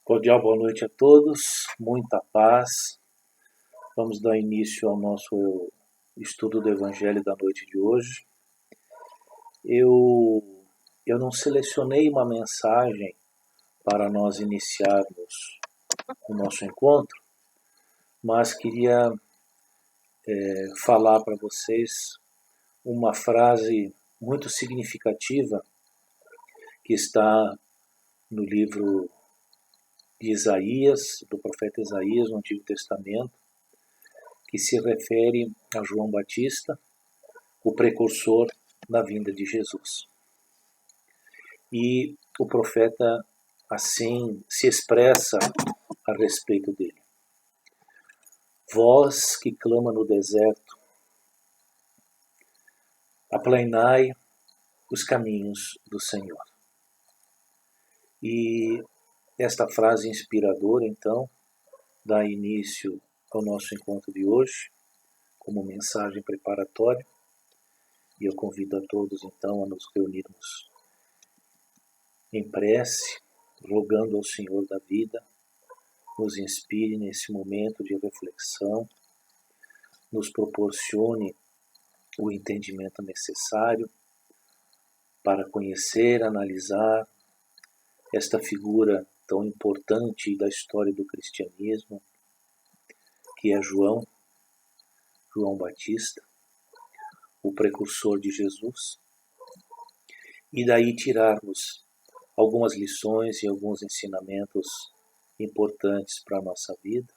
Cordial boa noite a todos, muita paz. Vamos dar início ao nosso estudo do Evangelho da noite de hoje. Eu não selecionei uma mensagem para nós iniciarmos o nosso encontro, mas queria falar para vocês uma frase muito significativa que está no livro de Isaías, do profeta Isaías, no Antigo Testamento, que se refere a João Batista, o precursor da vinda de Jesus. E o profeta assim se expressa a respeito dele. Voz que clama no deserto, aplainai os caminhos do Senhor. E esta frase inspiradora, então, dá início ao nosso encontro de hoje, como mensagem preparatória. E eu convido a todos, então, a nos reunirmos em prece, rogando ao Senhor da vida, nos inspire nesse momento de reflexão, nos proporcione o entendimento necessário para conhecer, analisar esta figura tão importante da história do cristianismo, que é João Batista, o precursor de Jesus, e daí tirarmos algumas lições e alguns ensinamentos importantes para a nossa vida,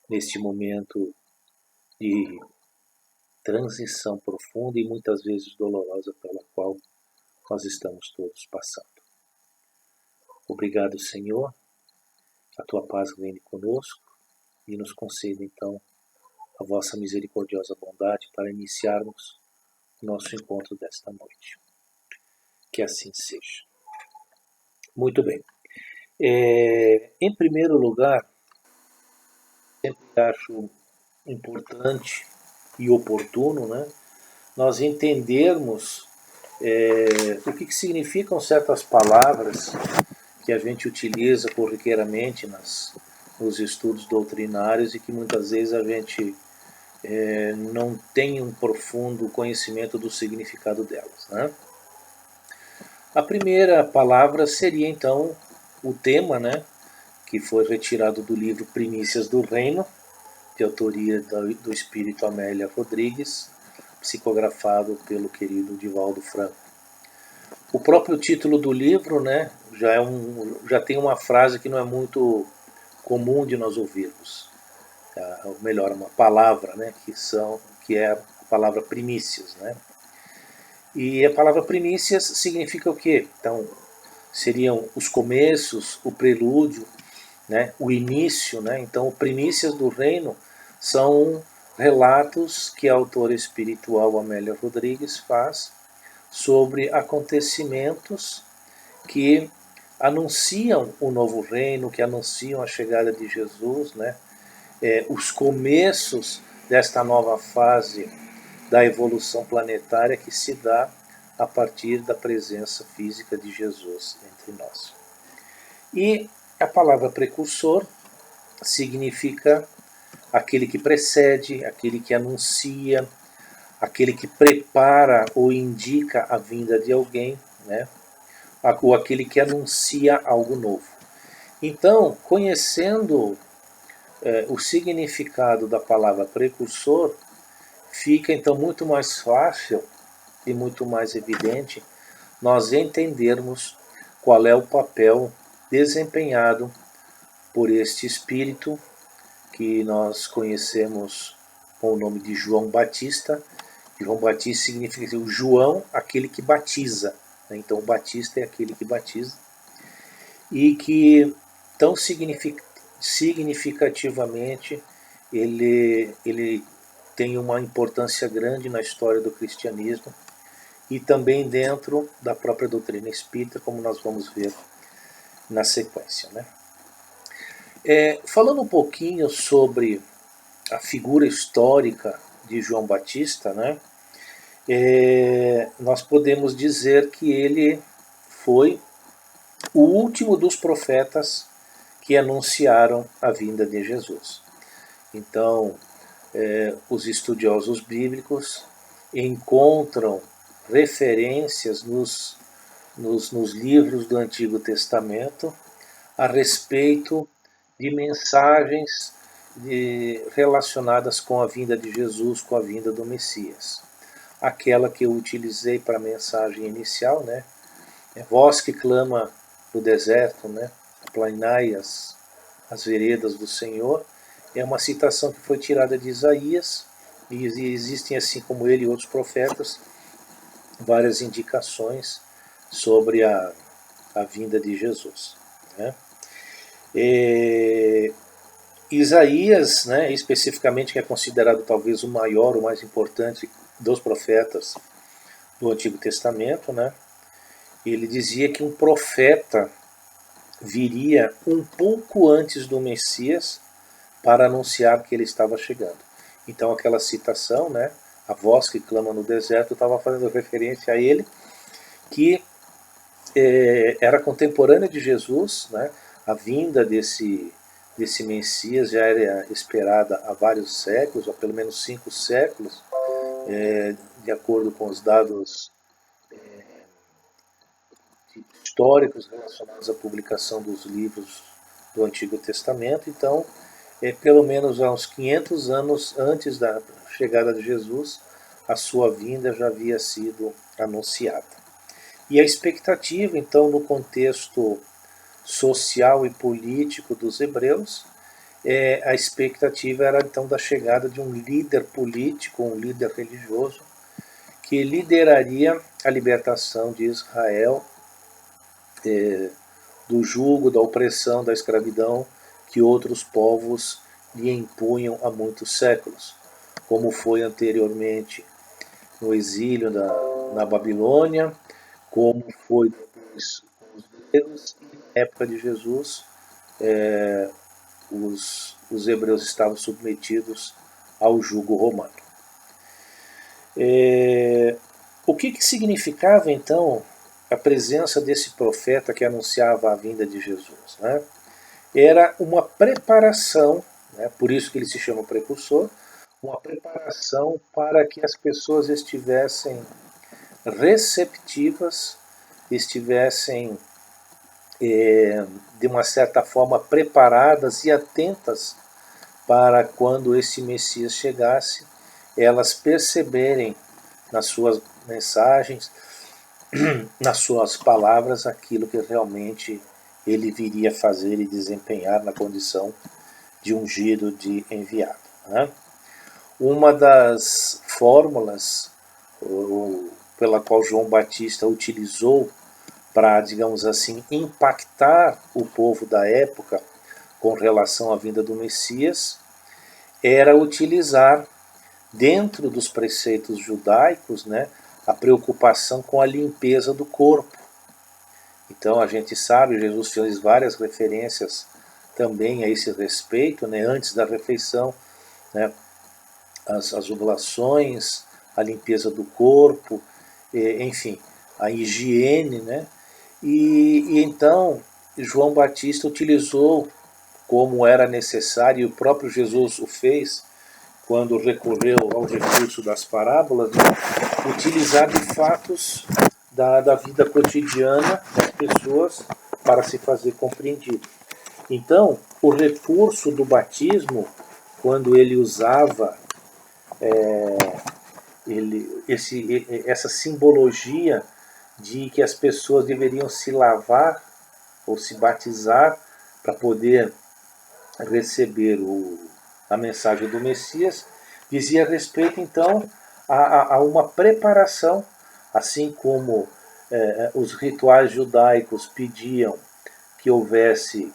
neste momento de transição profunda e muitas vezes dolorosa pela qual nós estamos todos passando. Obrigado, Senhor, a tua paz reine conosco e nos conceda, então, a vossa misericordiosa bondade para iniciarmos o nosso encontro desta noite. Que assim seja. Muito bem. Em primeiro lugar, sempre acho importante e oportuno, né, nós entendermos o que significam certas palavras que a gente utiliza corriqueiramente nos estudos doutrinários e que muitas vezes a gente não tem um profundo conhecimento do significado delas, né? A primeira palavra seria então o tema, né, que foi retirado do livro Primícias do Reino, de autoria do espírito Amélia Rodrigues, psicografado pelo querido Divaldo Franco. O próprio título do livro, né, já tem uma frase que não é muito comum de nós ouvirmos, ou melhor, uma palavra, né, que é a palavra primícias, né? E a palavra primícias significa o quê? Então, seriam os começos, o prelúdio, né, o início, né? Então, primícias do reino são relatos que a autora espiritual Amélia Rodrigues faz sobre acontecimentos que anunciam o novo reino, que anunciam a chegada de Jesus, né? Os começos desta nova fase da evolução planetária que se dá a partir da presença física de Jesus entre nós. E a palavra precursor significa aquele que precede, aquele que anuncia, aquele que prepara ou indica a vinda de alguém, né? Ou aquele que anuncia algo novo. Então, conhecendo o significado da palavra precursor, fica então muito mais fácil e muito mais evidente nós entendermos qual é o papel desempenhado por este espírito que nós conhecemos com o nome de João Batista. João Batista significa o João, aquele que batiza. Então, o Batista é aquele que batiza. E que tão significativamente ele tem uma importância grande na história do cristianismo e também dentro da própria doutrina espírita, como nós vamos ver na sequência, né? Falando um pouquinho sobre a figura histórica de João Batista, né? Nós podemos dizer que ele foi o último dos profetas que anunciaram a vinda de Jesus. Então, os estudiosos bíblicos encontram referências nos livros do Antigo Testamento a respeito de mensagens relacionadas com a vinda de Jesus, com a vinda do Messias. Aquela que eu utilizei para a mensagem inicial, né? Voz que clama no deserto, né? Aplanai as veredas do Senhor, é uma citação que foi tirada de Isaías, e existem, assim como ele e outros profetas, várias indicações sobre a vinda de Jesus, né? Isaías, né, especificamente, que é considerado talvez o maior, o mais importante dos profetas do Antigo Testamento, né, ele dizia que um profeta viria um pouco antes do Messias para anunciar que ele estava chegando. Então aquela citação, né, a voz que clama no deserto, estava fazendo referência a ele, que era contemporâneo de Jesus, né, a vinda desse Messias já era esperada há vários séculos, há pelo menos 5 séculos, de acordo com os dados históricos relacionados à publicação dos livros do Antigo Testamento. Então, pelo menos há uns 500 anos antes da chegada de Jesus, a sua vinda já havia sido anunciada. E a expectativa, então, no contexto social e político dos hebreus, a expectativa era então da chegada de um líder político, um líder religioso, que lideraria a libertação de Israel do jugo, da opressão, da escravidão que outros povos lhe impunham há muitos séculos, como foi anteriormente no exílio na Babilônia, como foi depois com os gregos, e na época de Jesus, os hebreus estavam submetidos ao jugo romano. O que significava então a presença desse profeta que anunciava a vinda de Jesus, né? Era uma preparação, né, por isso que ele se chama precursor, uma preparação para que as pessoas estivessem receptivas, estivessem de uma certa forma preparadas e atentas para quando esse Messias chegasse, elas perceberem nas suas mensagens, nas suas palavras, aquilo que realmente ele viria fazer e desempenhar na condição de ungido, de enviado, né? Uma das fórmulas pela qual João Batista utilizou para, digamos assim, impactar o povo da época com relação à vinda do Messias, era utilizar, dentro dos preceitos judaicos, né, a preocupação com a limpeza do corpo. Então a gente sabe, Jesus fez várias referências também a esse respeito, né, antes da refeição, né, as oblações, a limpeza do corpo, enfim, a higiene, né? E então João Batista utilizou, como era necessário, e o próprio Jesus o fez, quando recorreu ao recurso das parábolas, né, utilizar de fatos da vida cotidiana das pessoas para se fazer compreendido. Então, o recurso do batismo, quando ele usava essa simbologia de que as pessoas deveriam se lavar ou se batizar para poder receber a mensagem do Messias, dizia respeito então a uma preparação, assim como os rituais judaicos pediam que houvesse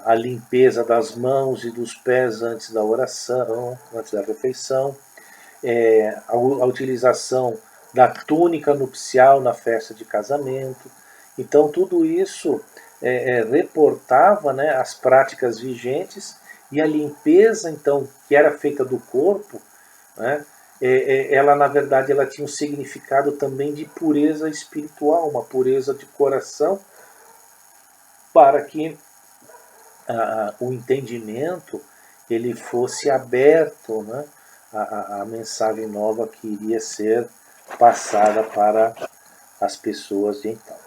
a limpeza das mãos e dos pés antes da oração, antes da refeição, a utilização da túnica nupcial na festa de casamento. Então tudo isso reportava, né, as práticas vigentes, e a limpeza então que era feita do corpo, né, ela na verdade ela tinha um significado também de pureza espiritual, uma pureza de coração, para que o entendimento ele fosse aberto, né, a mensagem nova que iria ser passada para as pessoas de então.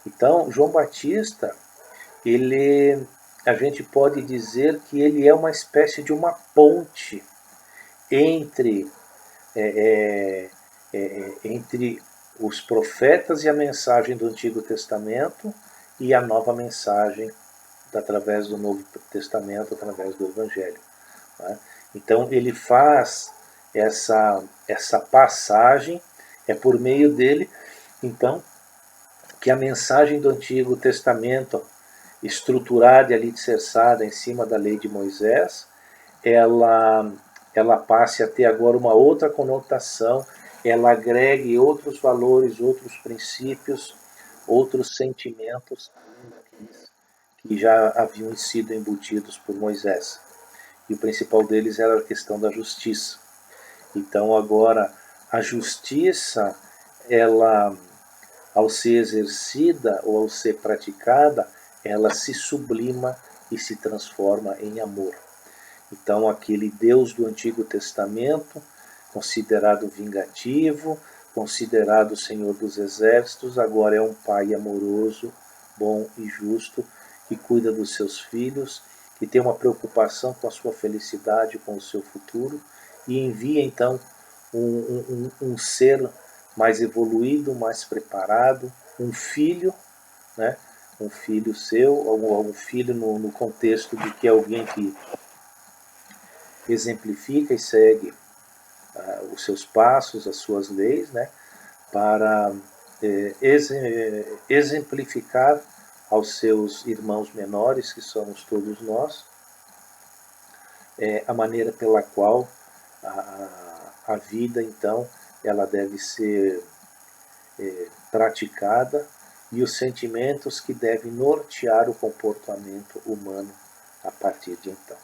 Então, João Batista, a gente pode dizer que ele é uma espécie de uma ponte entre, entre os profetas e a mensagem do Antigo Testamento e a nova mensagem através do Novo Testamento, através do Evangelho. Né? Então ele faz essa passagem, é por meio dele, então, que a mensagem do Antigo Testamento, estruturada e alicerçada em cima da lei de Moisés, ela passe a ter agora uma outra conotação, ela agregue outros valores, outros princípios, outros sentimentos, além daqueles que já haviam sido embutidos por Moisés. E o principal deles era a questão da justiça. Então agora a justiça, ela, ao ser exercida ou ao ser praticada, ela se sublima e se transforma em amor. Então aquele Deus do Antigo Testamento, considerado vingativo, considerado Senhor dos Exércitos, agora é um Pai amoroso, bom e justo, que cuida dos seus filhos, que tem uma preocupação com a sua felicidade, com o seu futuro, e envia então um ser mais evoluído, mais preparado, um filho, né? Um filho seu, um filho no contexto de que é alguém que exemplifica e segue os seus passos, as suas leis, né? Para exemplificar aos seus irmãos menores, que somos todos nós, a maneira pela qual a vida, então, ela deve ser praticada e os sentimentos que devem nortear o comportamento humano a partir de então.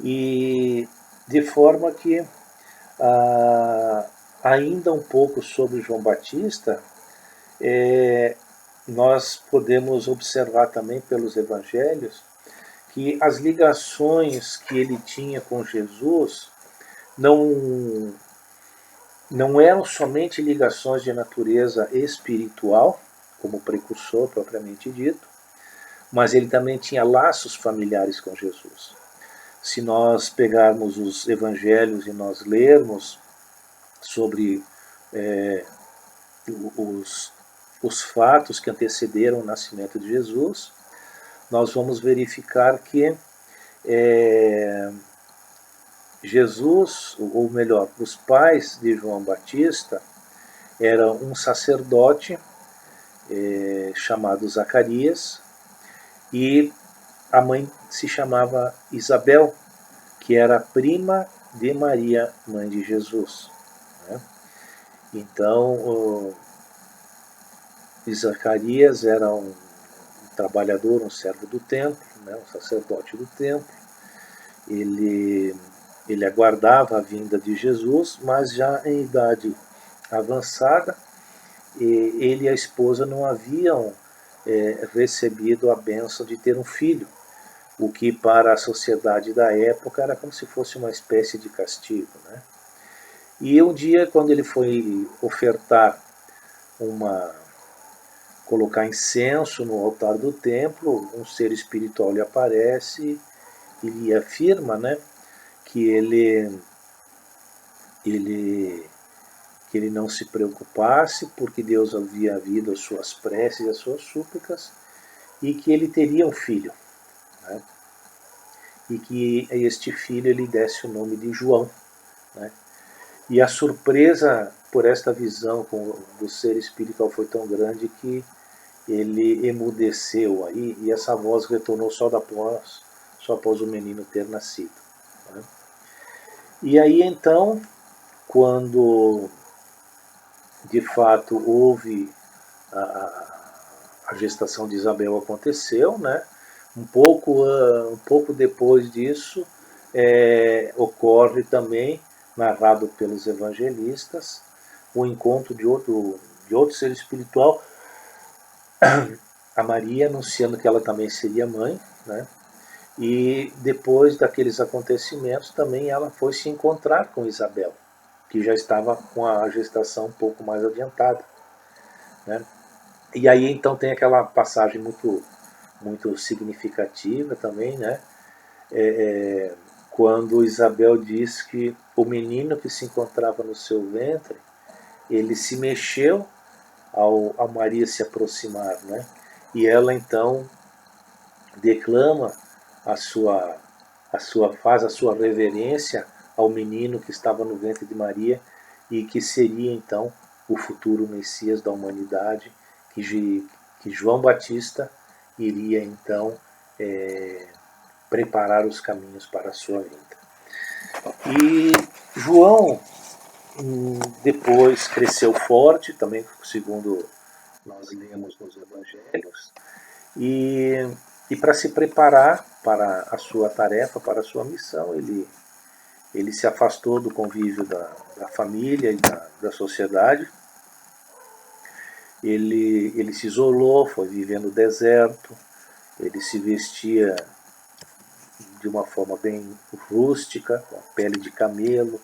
E de forma que, ainda um pouco sobre João Batista, nós podemos observar também pelos evangelhos que as ligações que ele tinha com Jesus não eram somente ligações de natureza espiritual, como precursor propriamente dito, mas ele também tinha laços familiares com Jesus. Se nós pegarmos os evangelhos e nós lermos sobre os fatos que antecederam o nascimento de Jesus, nós vamos verificar que Jesus, ou melhor, os pais de João Batista, eram um sacerdote chamado Zacarias, e a mãe se chamava Isabel, que era prima de Maria, mãe de Jesus. Né? Então, Zacarias era um trabalhador, um servo do templo, né? Um sacerdote do templo. Ele aguardava a vinda de Jesus, mas já em idade avançada, ele e a esposa não haviam recebido a bênção de ter um filho, o que para a sociedade da época era como se fosse uma espécie de castigo. Né? E um dia, quando ele foi ofertar colocar incenso no altar do templo, um ser espiritual lhe aparece e lhe afirma, né, que ele não se preocupasse, porque Deus havia ouvido as suas preces e as suas súplicas, e que ele teria um filho, né, e que este filho ele desse o nome de João. Né. E a surpresa por esta visão do ser espiritual foi tão grande que ele emudeceu aí, e essa voz retornou só após o menino ter nascido. Né. E aí então, quando de fato houve a gestação de Isabel aconteceu, né? Um pouco depois disso ocorre também, narrado pelos evangelistas, o encontro de outro ser espiritual a Maria anunciando que ela também seria mãe, né? E depois daqueles acontecimentos também ela foi se encontrar com Isabel, que já estava com a gestação um pouco mais adiantada, né? E aí então tem aquela passagem muito significativa também, né? Quando Isabel diz que o menino que se encontrava no seu ventre, ele se mexeu ao Maria se aproximar, né? E ela então declama faz a sua reverência ao menino que estava no ventre de Maria e que seria então o futuro Messias da humanidade, que João Batista iria então preparar os caminhos para a sua vinda. E João depois cresceu forte, também segundo nós lemos nos evangelhos, e para se preparar para a sua tarefa, para a sua missão, ele se afastou do convívio da família e da sociedade. Ele se isolou, foi viver no deserto, ele se vestia de uma forma bem rústica, com a pele de camelo,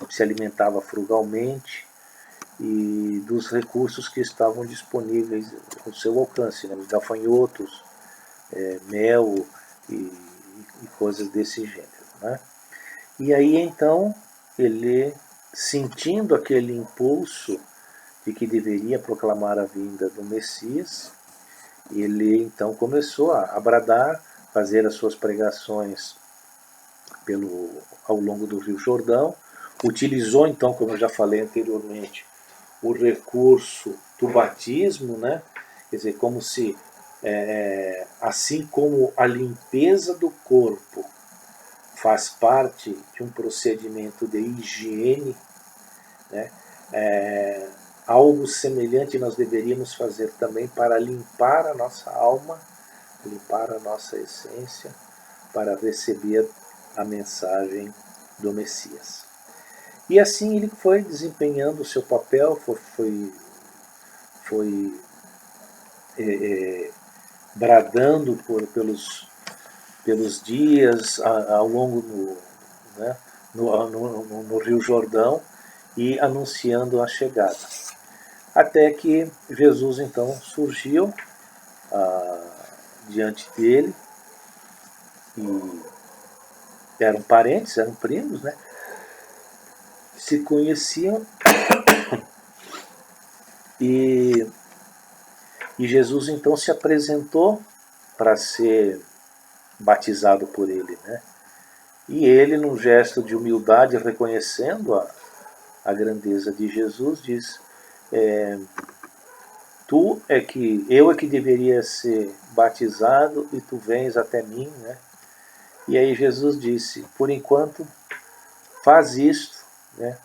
se alimentava frugalmente e dos recursos que estavam disponíveis ao seu alcance, né? Os gafanhotos, mel e coisas desse gênero, né? E aí então ele, sentindo aquele impulso de que deveria proclamar a vinda do Messias, ele então começou a bradar, fazer as suas pregações ao longo do Rio Jordão, utilizou então, como eu já falei anteriormente, o recurso do batismo, né? Quer dizer, como se, assim como a limpeza do corpo faz parte de um procedimento de higiene, né? Algo semelhante nós deveríamos fazer também para limpar a nossa alma, limpar a nossa essência, para receber a mensagem do Messias. E assim ele foi desempenhando o seu papel, foi bradando pelos dias ao longo né, no Rio Jordão e anunciando a chegada. Até que Jesus então surgiu diante dele, e eram parentes, eram primos, né? Se conheciam e Jesus então se apresentou para ser batizado por ele, né? E ele, num gesto de humildade, reconhecendo a grandeza de Jesus, diz: eu é que deveria ser batizado e tu vens até mim, né? E aí Jesus disse: por enquanto, faz isto, né?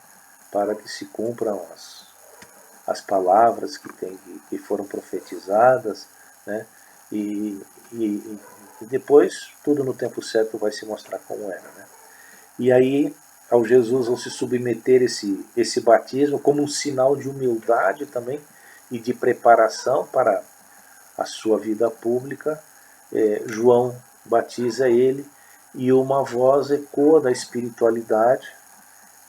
Para que se cumpram as palavras que foram profetizadas, né? E depois, tudo no tempo certo vai se mostrar como era, né? E aí, ao se submeter esse batismo como um sinal de humildade também e de preparação para a sua vida pública, João batiza ele e uma voz ecoa da espiritualidade,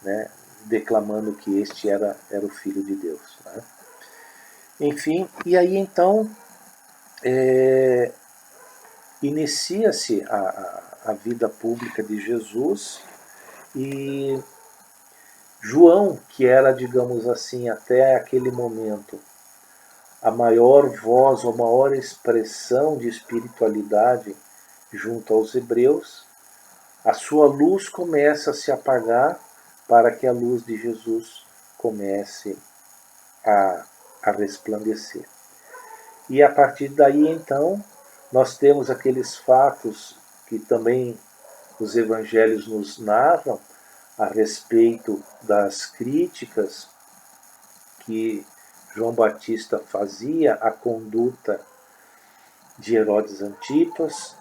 né, declamando que este era o Filho de Deus, né? Enfim, e aí então inicia-se a vida pública de Jesus, e João, que era, digamos assim, até aquele momento, a maior voz, a maior expressão de espiritualidade junto aos hebreus, a sua luz começa a se apagar para que a luz de Jesus comece a resplandecer. E a partir daí, então, nós temos aqueles fatos que também os evangelhos nos narram a respeito das críticas que João Batista fazia à conduta de Herodes Antipas,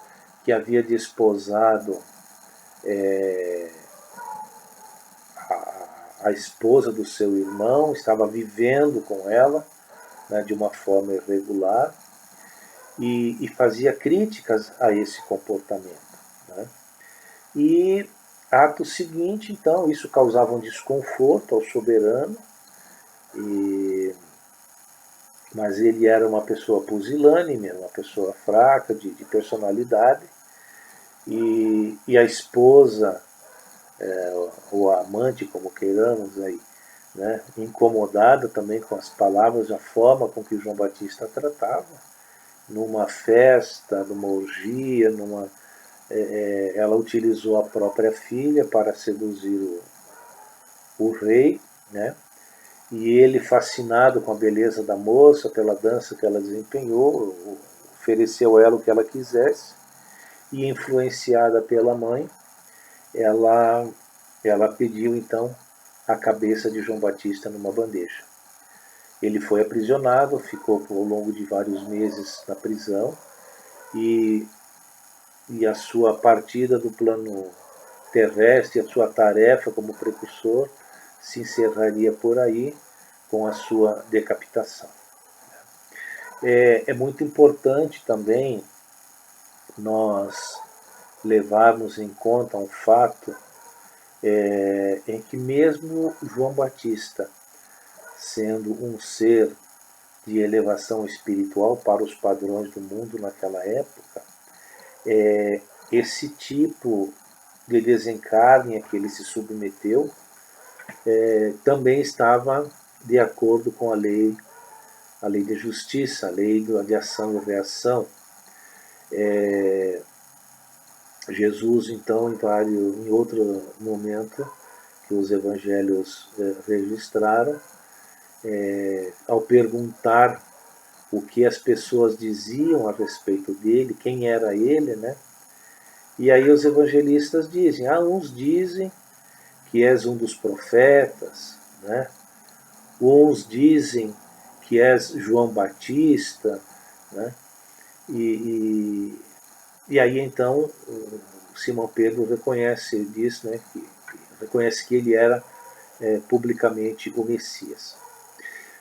que havia desposado a esposa do seu irmão, estava vivendo com ela, né, de uma forma irregular, e fazia críticas a esse comportamento, né? E ato seguinte, então, isso causava um desconforto ao soberano, mas ele era uma pessoa pusilânime, uma pessoa fraca, de personalidade, e a esposa, ou a amante, como queiramos aí, né, incomodada também com as palavras, a forma com que João Batista tratava, numa festa, numa orgia, ela utilizou a própria filha para seduzir o rei, né? E ele, fascinado com a beleza da moça, pela dança que ela desempenhou, ofereceu a ela o que ela quisesse, e influenciada pela mãe, ela pediu então a cabeça de João Batista numa bandeja. Ele foi aprisionado, ficou ao longo de vários meses na prisão, e a sua partida do plano terrestre, a sua tarefa como precursor, se encerraria por aí com a sua decapitação. É muito importante também nós levarmos em conta um fato em que mesmo João Batista, sendo um ser de elevação espiritual para os padrões do mundo naquela época, esse tipo de desencarne a que ele se submeteu também estava de acordo com a lei de justiça, a lei de ação e reação. Jesus, então, em outro momento que os evangelhos registraram, ao perguntar o que as pessoas diziam a respeito dele, quem era ele, né? E aí os evangelistas dizem, uns dizem que és um dos profetas, né? Uns dizem que és João Batista, né? E aí então Simão Pedro reconhece disso, né? Reconhece que ele era publicamente o Messias.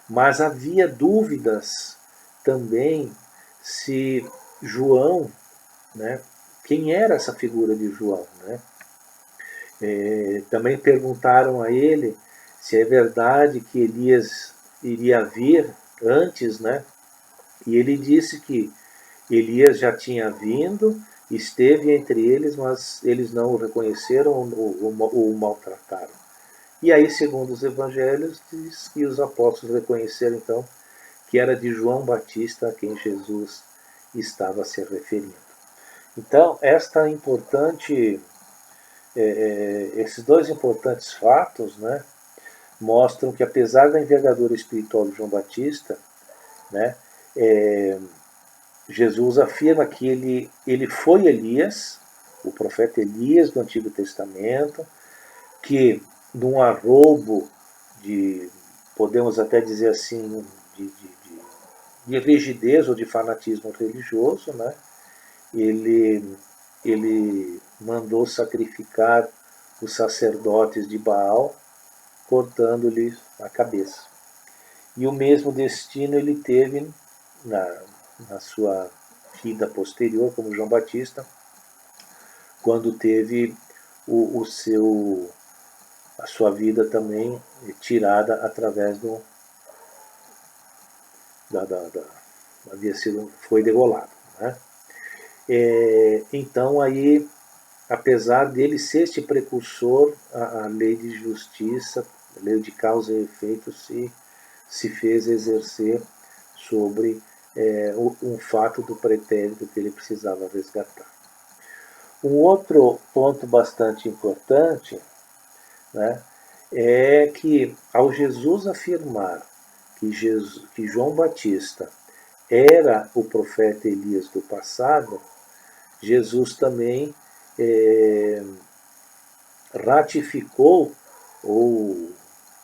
Mas havia dúvidas também se João, né? Quem era essa figura de João, né? Também perguntaram a ele se é verdade que Elias iria vir antes, né? E ele disse que Elias já tinha vindo, esteve entre eles, mas eles não o reconheceram ou o maltrataram. E aí, segundo os evangelhos, diz que os apóstolos reconheceram então que era de João Batista a quem Jesus estava se referindo. Então, esses dois importantes fatos, né, mostram que, apesar da envergadura espiritual de João Batista, né, Jesus afirma que ele foi Elias, o profeta Elias do Antigo Testamento, que num arroubo podemos até dizer assim, de rigidez ou de fanatismo religioso, né, ele mandou sacrificar os sacerdotes de Baal, cortando-lhes a cabeça. E o mesmo destino ele teve na sua vida posterior, como João Batista, quando teve a sua vida também tirada através foi degolado, né? Então aí, apesar dele ser este precursor, a lei de justiça, a lei de causa e efeito se fez exercer sobre um fato do pretérito que ele precisava resgatar. Um outro ponto bastante importante, né, é que ao Jesus afirmar que João Batista era o profeta Elias do passado, Jesus também ratificou ou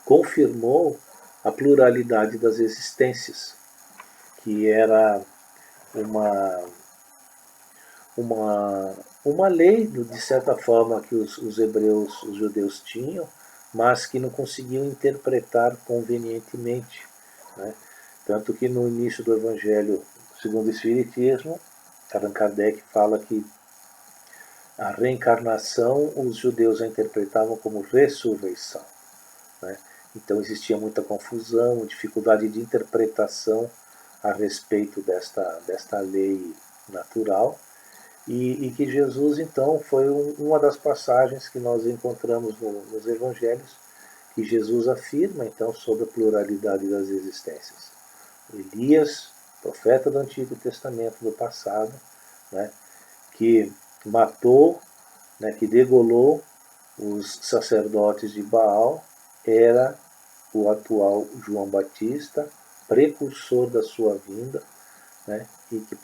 confirmou a pluralidade das existências, que era uma lei, de certa forma, que os judeus tinham, mas que não conseguiam interpretar convenientemente, né? Tanto que no início do Evangelho segundo o Espiritismo, Allan Kardec fala que a reencarnação os judeus a interpretavam como ressurreição, né? Então existia muita confusão, dificuldade de interpretação a respeito desta lei natural, e que Jesus então foi uma das passagens que nós encontramos nos evangelhos, que Jesus afirma então sobre a pluralidade das existências. Elias, profeta do Antigo Testamento do passado, né, que matou, né, que degolou os sacerdotes de Baal, era o atual João Batista, precursor da sua vinda, né, e que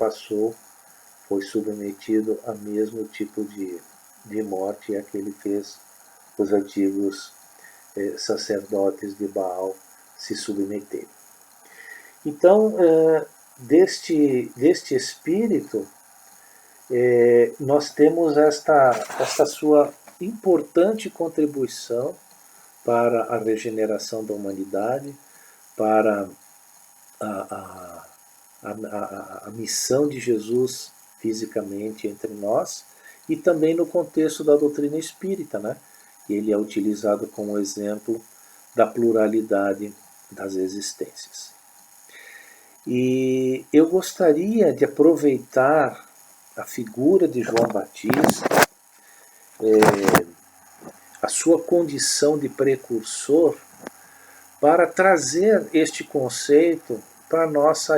foi submetido a mesmo tipo de morte a que ele fez os antigos sacerdotes de Baal se submeterem. Então, deste espírito, nós temos esta sua importante contribuição para a regeneração da humanidade, para a missão de Jesus fisicamente entre nós, e também no contexto da doutrina espírita, né? Ele é utilizado como exemplo da pluralidade das existências. E eu gostaria de aproveitar a figura de João Batista, a sua condição de precursor, para trazer este conceito para a nossa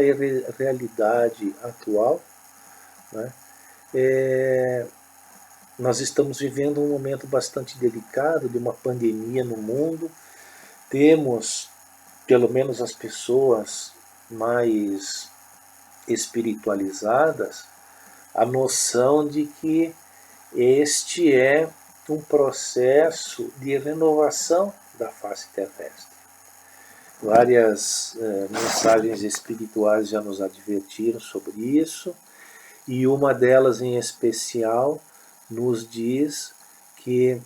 realidade atual, né? Nós estamos vivendo um momento bastante delicado de uma pandemia no mundo. Temos, pelo menos as pessoas mais espiritualizadas, a noção de que este é um processo de renovação da face terrestre. Várias mensagens espirituais já nos advertiram sobre isso, e uma delas em especial nos diz que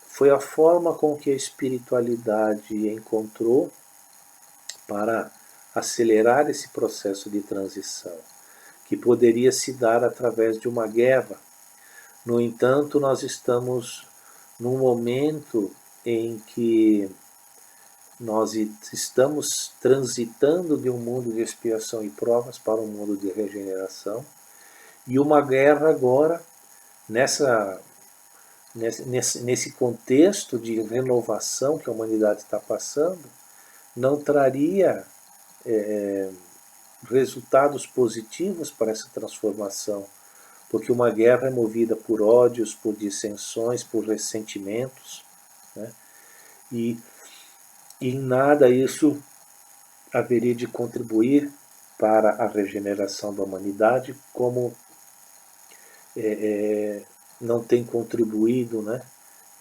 foi a forma com que a espiritualidade encontrou para acelerar esse processo de transição, que poderia se dar através de uma guerra. No entanto, nós estamos num momento em que nós estamos transitando de um mundo de expiação e provas para um mundo de regeneração, e uma guerra agora, nesse contexto de renovação que a humanidade está passando, não traria resultados positivos para essa transformação, porque uma guerra é movida por ódios, por dissensões, por ressentimentos, né? E em nada isso haveria de contribuir para a regeneração da humanidade, como não tem contribuído, né,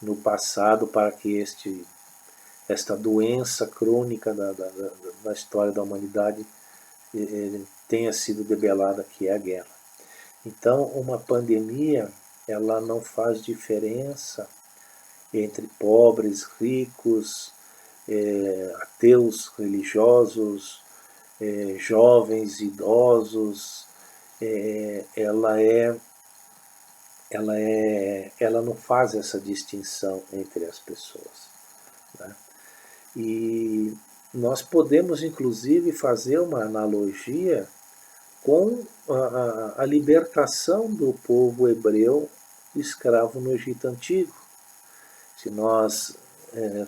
no passado para que esta doença crônica da história da humanidade tenha sido debelada, que é a guerra. Então, uma pandemia, ela não faz diferença entre pobres, ricos, ateus, religiosos, jovens, idosos. Ela não faz essa distinção entre as pessoas, né? E nós podemos, inclusive, fazer uma analogia com a libertação do povo hebreu escravo no Egito Antigo. Se nós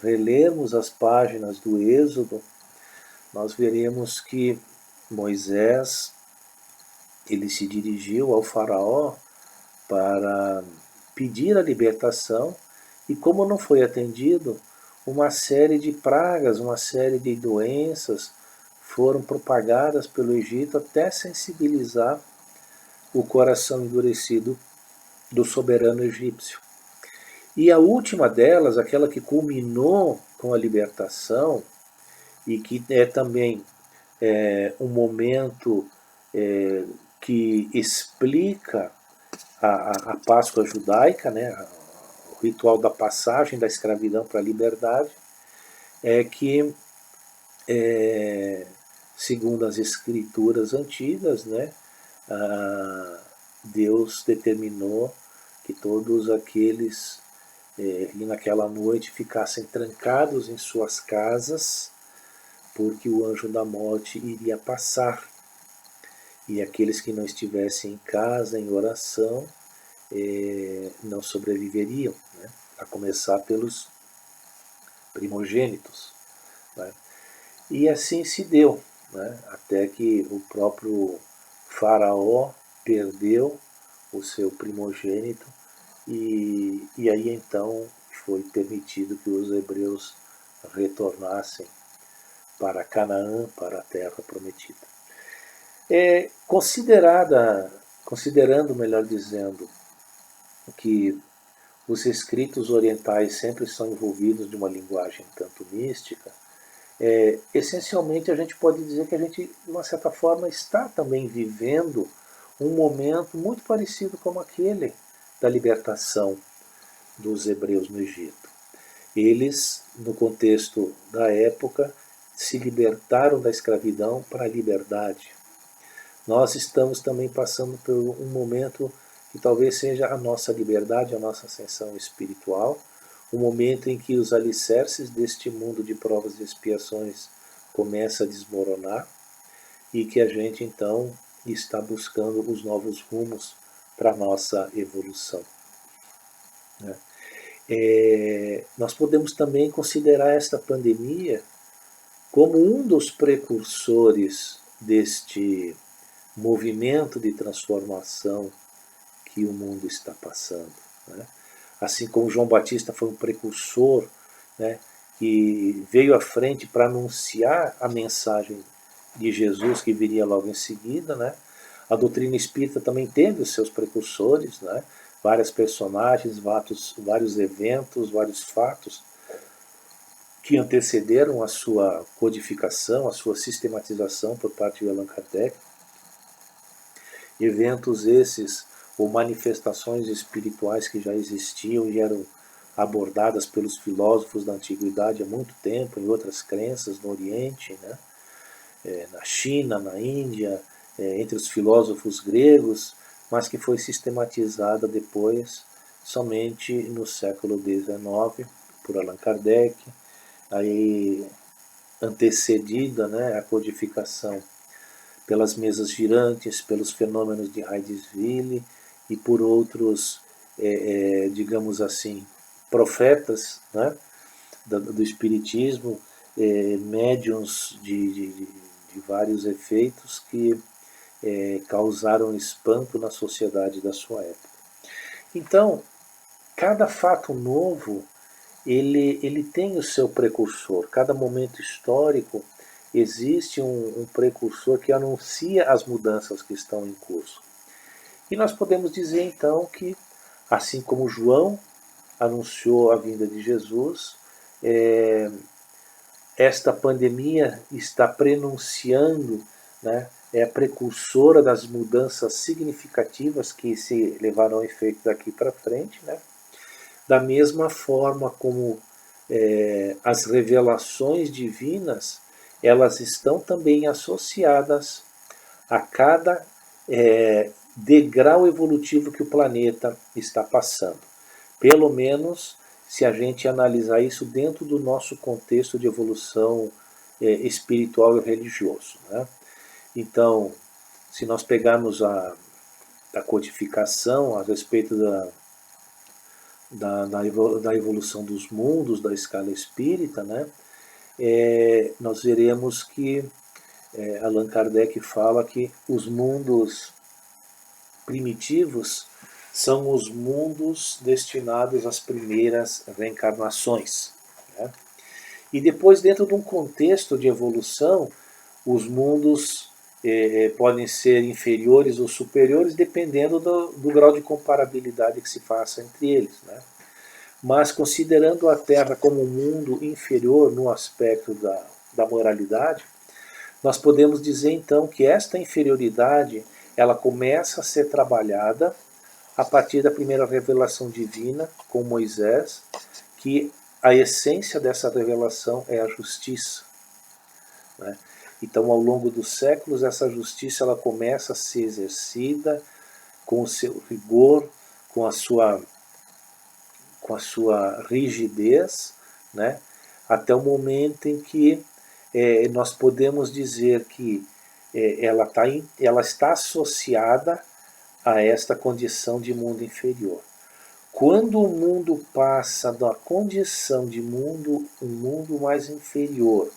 relermos as páginas do Êxodo, nós veremos que Moisés ele se dirigiu ao faraó para pedir a libertação, e como não foi atendido, uma série de pragas, uma série de doenças foram propagadas pelo Egito até sensibilizar o coração endurecido do soberano egípcio. E a última delas, aquela que culminou com a libertação, e que é também um momento que explica a Páscoa judaica, né, o ritual da passagem da escravidão para a liberdade, é que segundo as escrituras antigas, né, Deus determinou que todos aqueles que naquela noite ficassem trancados em suas casas, porque o anjo da morte iria passar. E aqueles que não estivessem em casa, em oração, não sobreviveriam, né? A começar pelos primogênitos. Né? E assim se deu, né? Até que o próprio faraó perdeu o seu primogênito e aí então foi permitido que os hebreus retornassem para Canaã, para a terra prometida. Considerando, melhor dizendo, que os escritos orientais sempre são envolvidos de uma linguagem tanto mística, essencialmente a gente pode dizer que a gente, de uma certa forma, está também vivendo um momento muito parecido com aquele da libertação dos hebreus no Egito. Eles, no contexto da época, se libertaram da escravidão para a liberdade. Nós estamos também passando por um momento que talvez seja a nossa liberdade, a nossa ascensão espiritual, um momento em que os alicerces deste mundo de provas e expiações começa a desmoronar e que a gente então está buscando os novos rumos para a nossa evolução. Nós podemos também considerar esta pandemia como um dos precursores deste movimento de transformação que o mundo está passando. Né? Assim como João Batista foi um precursor, né, que veio à frente para anunciar a mensagem de Jesus que viria logo em seguida, né? A doutrina espírita também teve os seus precursores, né? Várias personagens, vários eventos, vários fatos que antecederam a sua codificação, a sua sistematização por parte de Allan Kardec. Eventos esses ou manifestações espirituais que já existiam e eram abordadas pelos filósofos da antiguidade há muito tempo, em outras crenças no Oriente, né? Na China, na Índia, entre os filósofos gregos, mas que foi sistematizada depois somente no século XIX por Allan Kardec, aí antecedida, né, a codificação pelas mesas girantes, pelos fenômenos de Heidesville e por outros, digamos assim, profetas, né, do espiritismo, médiuns de vários efeitos que causaram espanto na sociedade da sua época. Então, cada fato novo, ele tem o seu precursor. Cada momento histórico existe um precursor que anuncia as mudanças que estão em curso. E nós podemos dizer então que, assim como João anunciou a vinda de Jesus, esta pandemia está prenunciando, né, é a precursora das mudanças significativas que se levarão a efeito daqui para frente, né? Da mesma forma como as revelações divinas, elas estão também associadas a cada degrau evolutivo que o planeta está passando. Pelo menos se a gente analisar isso dentro do nosso contexto de evolução espiritual e religioso. Né? Então, se nós pegarmos a codificação a respeito da evolução dos mundos, da escala espírita, né, nós veremos que Allan Kardec fala que os mundos primitivos são os mundos destinados às primeiras reencarnações. Né? E depois, dentro de um contexto de evolução, os mundos podem ser inferiores ou superiores, dependendo do grau de comparabilidade que se faça entre eles. Né? Mas considerando a Terra como um mundo inferior no aspecto da moralidade, nós podemos dizer então que esta inferioridade ela começa a ser trabalhada a partir da primeira revelação divina com Moisés, que a essência dessa revelação é a justiça. Né? Então, ao longo dos séculos, essa justiça ela começa a ser exercida com o seu rigor, com a sua rigidez, né? Até o momento em que nós podemos dizer que ela está associada a esta condição de mundo inferior. Quando o mundo passa da condição de um mundo mais inferior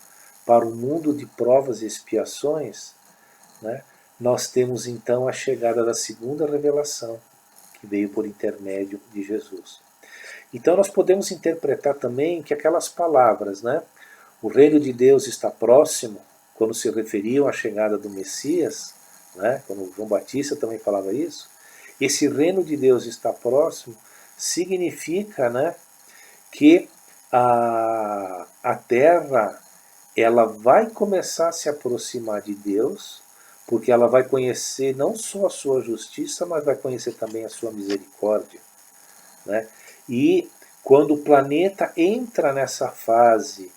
para o mundo de provas e expiações, né, nós temos então a chegada da segunda revelação, que veio por intermédio de Jesus. Então nós podemos interpretar também que aquelas palavras, né, o reino de Deus está próximo, quando se referiam à chegada do Messias, né, quando João Batista também falava isso, esse reino de Deus está próximo, significa, né, que a Terra ela vai começar a se aproximar de Deus, porque ela vai conhecer não só a sua justiça, mas vai conhecer também a sua misericórdia, né? E quando o planeta entra nessa fase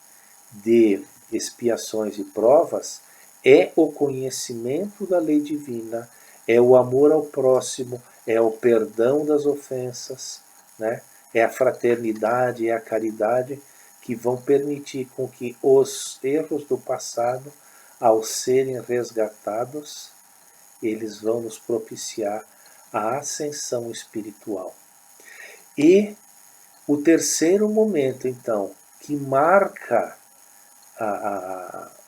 de expiações e provas, é o conhecimento da lei divina, é o amor ao próximo, é o perdão das ofensas, né? É a fraternidade, é a caridade que vão permitir com que os erros do passado, ao serem resgatados, eles vão nos propiciar a ascensão espiritual. E o terceiro momento, então, que marca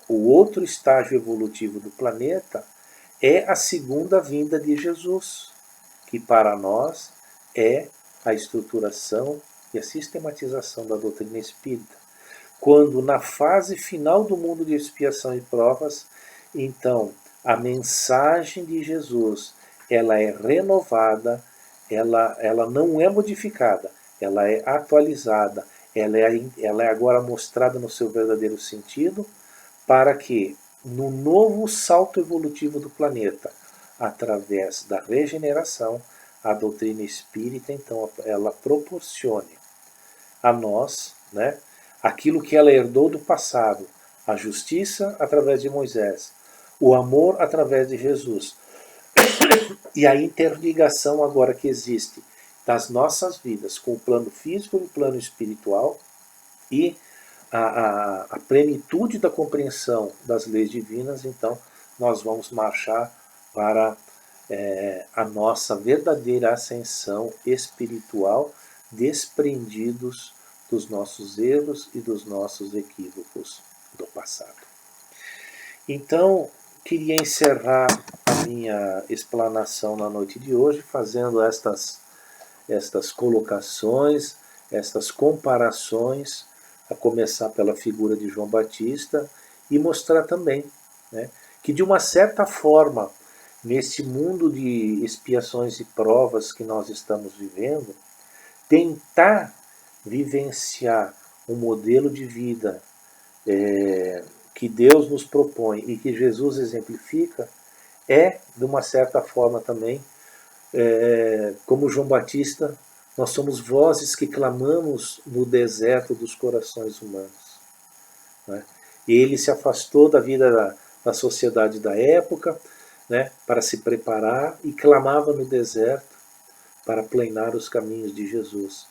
o outro estágio evolutivo do planeta, é a segunda vinda de Jesus, que para nós é a estruturação e a sistematização da doutrina espírita. Quando na fase final do mundo de expiação e provas, então a mensagem de Jesus ela é renovada, ela não é modificada, ela é atualizada, ela é agora mostrada no seu verdadeiro sentido, para que no novo salto evolutivo do planeta, através da regeneração, a doutrina espírita então ela proporcione a nós, né, aquilo que ela herdou do passado, a justiça através de Moisés, o amor através de Jesus e a interligação agora que existe das nossas vidas com o plano físico e o plano espiritual e a plenitude da compreensão das leis divinas, então nós vamos marchar para a nossa verdadeira ascensão espiritual, desprendidos dos nossos erros e dos nossos equívocos do passado. Então, queria encerrar a minha explanação na noite de hoje fazendo estas colocações, estas comparações, a começar pela figura de João Batista e mostrar também, né, que de uma certa forma, nesse mundo de expiações e provas que nós estamos vivendo, tentar vivenciar um modelo de vida que Deus nos propõe e que Jesus exemplifica, é, de uma certa forma também, como João Batista, nós somos vozes que clamamos no deserto dos corações humanos, né? Ele se afastou da vida da sociedade da época, né, para se preparar e clamava no deserto para planear os caminhos de Jesus.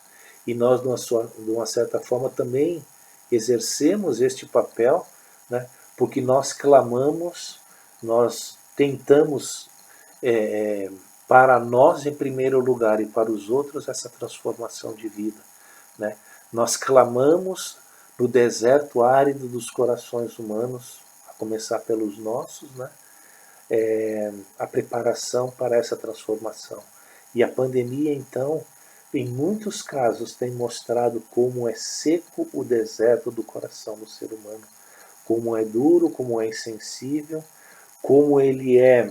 E nós, de uma certa forma, também exercemos este papel, né, porque nós clamamos, nós tentamos para nós em primeiro lugar e para os outros essa transformação de vida, né? Nós clamamos no deserto árido dos corações humanos, a começar pelos nossos, né? A preparação para essa transformação. E a pandemia, então, em muitos casos tem mostrado como é seco o deserto do coração do ser humano, como é duro, como é insensível, como ele é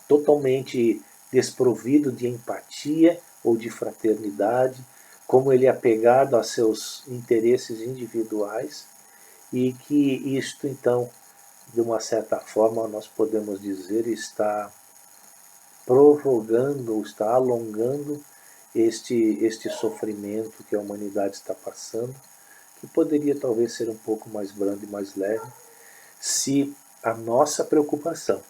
totalmente desprovido de empatia ou de fraternidade, como ele é apegado a seus interesses individuais e que isto, então, de uma certa forma, nós podemos dizer, está prorrogando, está alongando este sofrimento que a humanidade está passando, que poderia talvez ser um pouco mais brando e mais leve, se a nossa preocupação,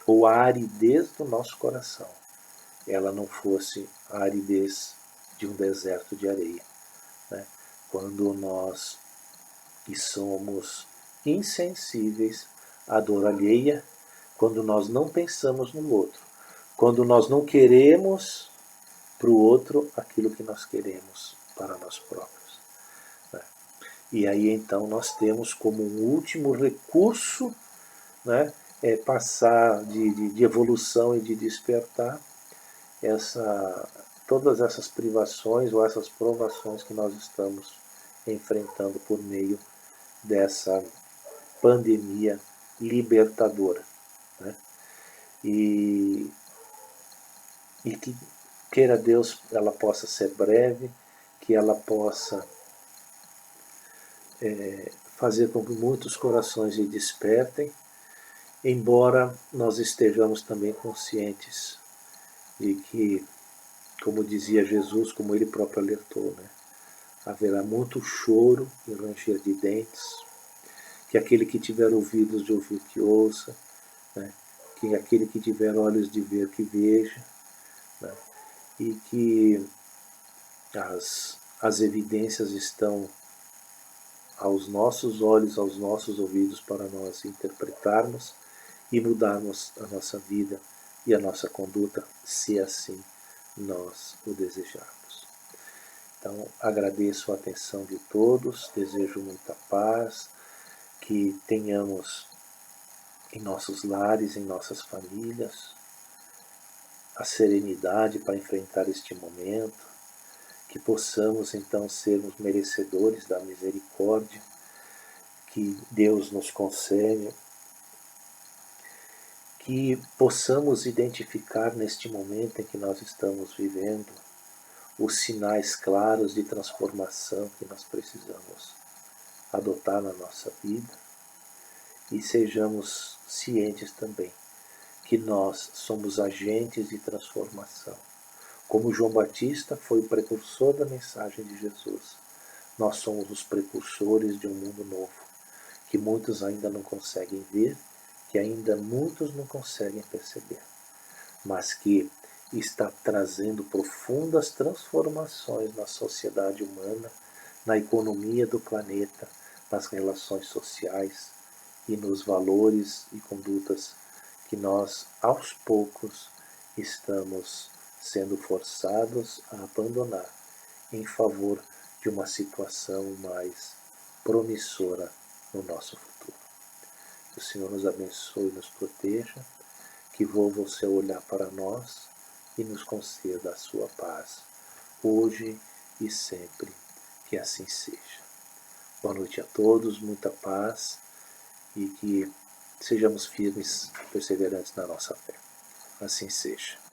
ou a aridez do nosso coração, ela não fosse a aridez de um deserto de areia, né? Quando nós somos insensíveis à dor alheia, quando nós não pensamos no outro, quando nós não queremos para o outro aquilo que nós queremos para nós próprios, né? E aí então nós temos como um último recurso, né, passar de evolução e de despertar todas essas privações ou essas provações que nós estamos enfrentando por meio dessa pandemia libertadora, né? E que queira Deus ela possa ser breve, que ela possa fazer com que muitos corações se despertem, embora nós estejamos também conscientes de que, como dizia Jesus, como ele próprio alertou, né, haverá muito choro e ranger de dentes, que aquele que tiver ouvidos de ouvir que ouça, né, que aquele que tiver olhos de ver que veja, né, e que as evidências estão aos nossos olhos, aos nossos ouvidos, para nós interpretarmos e mudarmos a nossa vida e a nossa conduta, se assim nós o desejarmos. Então, agradeço a atenção de todos, desejo muita paz, que tenhamos em nossos lares, em nossas famílias, a serenidade para enfrentar este momento, que possamos então sermos merecedores da misericórdia que Deus nos concede, que possamos identificar neste momento em que nós estamos vivendo os sinais claros de transformação que nós precisamos adotar na nossa vida, e sejamos cientes também que nós somos agentes de transformação. Como João Batista foi o precursor da mensagem de Jesus, nós somos os precursores de um mundo novo, que muitos ainda não conseguem ver, que ainda muitos não conseguem perceber, mas que está trazendo profundas transformações na sociedade humana, na economia do planeta, nas relações sociais e nos valores e condutas que nós, aos poucos, estamos sendo forçados a abandonar em favor de uma situação mais promissora no nosso futuro. Que o Senhor nos abençoe e nos proteja, que volva o seu olhar para nós e nos conceda a sua paz, hoje e sempre, que assim seja. Boa noite a todos, muita paz, e que sejamos firmes e perseverantes na nossa fé. Assim seja.